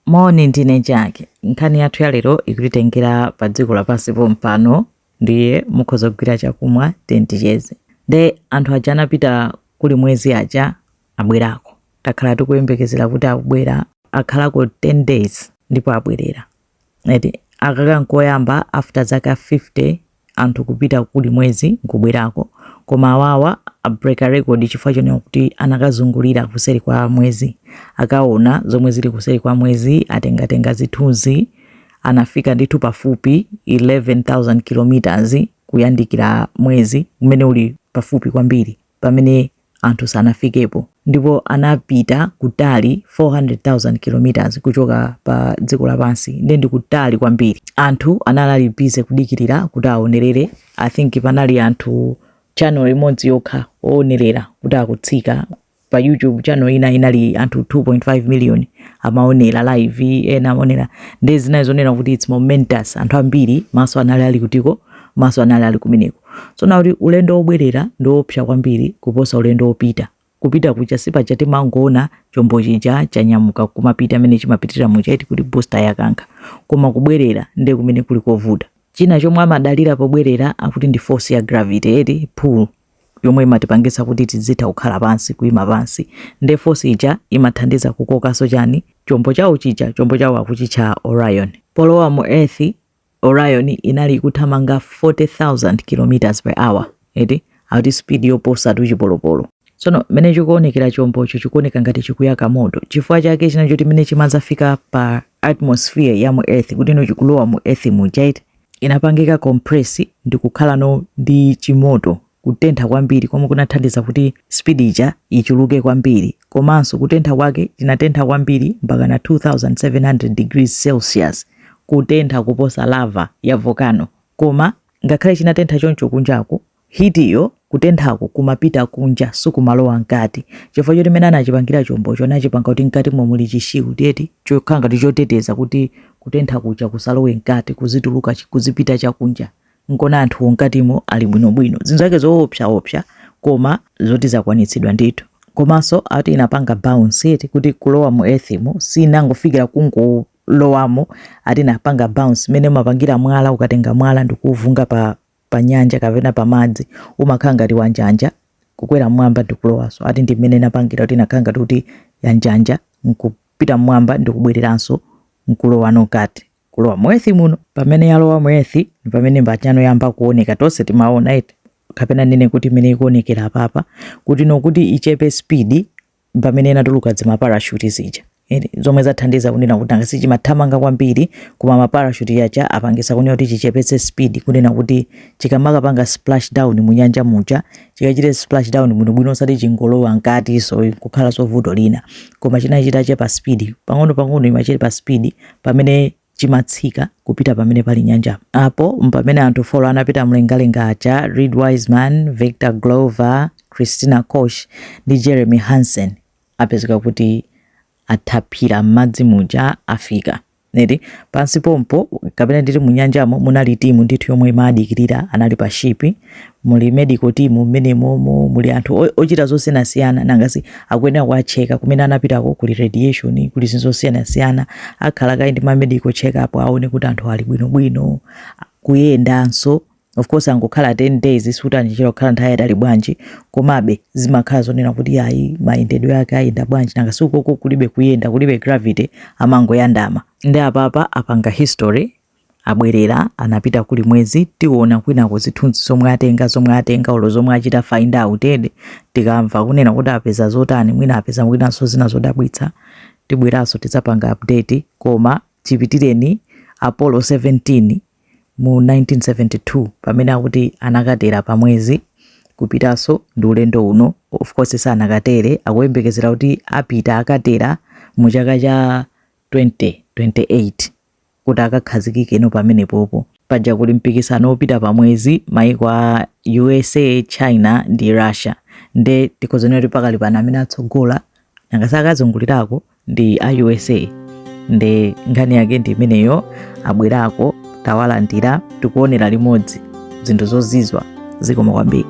Moni ndine Jake. Nkhani yathu ya lero ikutitengera pa dziko lapansi pompano ndiye mukhoza kugwira chakumwa tenticheze. Nde anthu aja anapita kuli mwezi aja abwerako. Takhala tikuyembekezera kuti akubwera akhalako 10 days ndipo abwerera. Eti akakankoyamba after zaka 50 anthu kupita kuli mwezi nkubwerako. Koma awawa break a record chifukwa chonena kuti anakazungulira kuseri kwa mwezi. Akaona zomwe zili kuseri kwa mwezi atenga zithunzi anafika ndithu pafupi 11,000 kilometers kuyandikira mwezi umene uli pafupi kwambiri pamene anthu sanafikepo. Ndipo anapita kutali 400,000 kilometers kuchoka pa dziko lapansi. Ndi kutali kwambiri. Anthu analali busy kudikirira kuti aonerere. I think panali anthu channel imodzi yokha oonerera kuti akutsika. Pa YouTube channel ina inali anthu 2.5 million amaonera live, ena amaonera. Ndi zinayi zonena kuti it's momentous. Anthu ambiri maso anali ali kutiko, maso anali ali kumeneko. So now ulendo obwerera ndiopsa kwambiri kuposa ulendo opita. Kupita kucha sipaja timangoona chombo chija chanyamuka kumapita amene chimapitira muchaiti kuti booster yakanka. Koma kubwerera ndi kumene kuli kovuta. China chomwe amadalira pobwerera akuti ndi force ya gravity, pull yomwe imatipangisa kuti tizitha kukhala pansi, kuima pansi. Ndi force ija imathandiza kukokaso chani chombo chawo chija, chombo chawo akuchitcha Orion. Polowa mu Earth, Orion inali kuthamanga 40,000 kilometers per hour. Eti auti speed yoposa tuchipolopolo. Sono mene chikuonekera chombocho chikuoneka ngati chikuyaka moto. Chifukwa chake china choti mene chimazafika pa atmosphere ya mu Earth kuti no chikulowa mu Earth mujaiti inapangika compress ndi kukhala no ndi chimoto kutentha kwambiri komwe kunathandiza kuti speed ija ichuluke kwambiri. Komanso kutentha kwake chinatentha kwambiri mpaka na 2700 degrees Celsius kutentha kuposa lava ya volcano. Koma ngakhale chinatentha choncho kunjako heat iyo kutenthako kumapita kunja sukumalowa nkati. Chifukwa choti mene anachipangira chombocho anachipanga kuti nkati momwe chishiku tiyeti chokhala ngati choteteza kuti kutentha kuja kusalowe nkati kuzituluka kuzipita chakunja. Nkona anthu onkatimo ali bwinobwino. Zinthu zake zoopsa koma zoti zakwanitsidwa ndithu. Komanso ati inapanga bounce eti kuti kulowa mu Earth mu sinangofikira kungolowamo ati inapanga bounce mene mapangira mwala ukatenga mwala ndikuvunga pa nyanja kapena pa madzi umakhala ngati wanjanja kukwera mwamba ndikulowaso. Ati ndi mmene napangira kuti nakanga kuti yanjanja nkupita mwamba ndikubwereranso nkulowa nokati kulowa mu Earth muno. Pamene yalowa mu Earth ndi pamene mbachano yamba kuoneka tonse timaona iti kapena nene kuti mene ikuonekera papa kuti nokuti ichepe speed pamene inatuluka zima parachute zija. Zomwe zathandiza kunena kuti ngasi chimathamanga kwambiri koma ma parachute yacha apangisa kunena kuti chichepetse speed kunena kuti chikamakapanga splash down mu nyanja muja chikachite splash down muno bwino osati chingolowa nkati so kukhala so vuto lina. Koma chinachita chepa speed pang'ono imachepa speed pamene chimatsika kupita pamene pali nyanja. Apo mpamene anthu follow anapita mlengalenga acha Reed Wiseman, Victor Glover, Christina Koch ndi Jeremy Hansen apezeka kuti athaphira madzi muja afika. Neti pansi pompo kapena nditi mu nyanjamo munali timu ndithu yomwe imadikirira anali pa shipi. Muli medical team mmene momo muli anthu ochita zosiyanasiyana nangasi akuyenera kuwacheka kumene anapitako kuli radiation kuli zinthu zosiyanasiyana akhala kayi ndi ma medical check up aone kuti anthu ali bwinobwino kuyendanso. Of course angokhala 10 days sutani chiro khala nthawi yatali bwanji komabe zimakhala zonena kuti ayi mayendedwe yake ayenda bwanji nangasi uko kulibe kuyenda kulibe gravity amangoyandama. Ndi apapa apanga history abwerera anapita kuli mwezi tiona kwina kuzithunzi zomwe atenga olo zomwe achita find out ede tikamva kunena kuti apeza zotani mwina apeza mwinanso zina zodabwitsa tibweranso tidzapanga update. Koma tipitireni Apollo 17 mu 1972 pamene akuti anakatera pa mwezi kupitaso ndi ulendo uno. Of course sanakatere akuyembekezera kuti apita akatera mu chaka cha 2028 kuti akakhazikike no pamene popo. Paja kuli mpikisano opita pa mwezi maiko a USA, China ndi Russia. Nde tikozonera kuti pakali pano amene atsogola nangasi akazungulirako ndi a USA. Nde nkhani yake ndi imeneyo abwerako tawalandira tikuonera limodzi zinthu zozizwa zikoma kwambiri.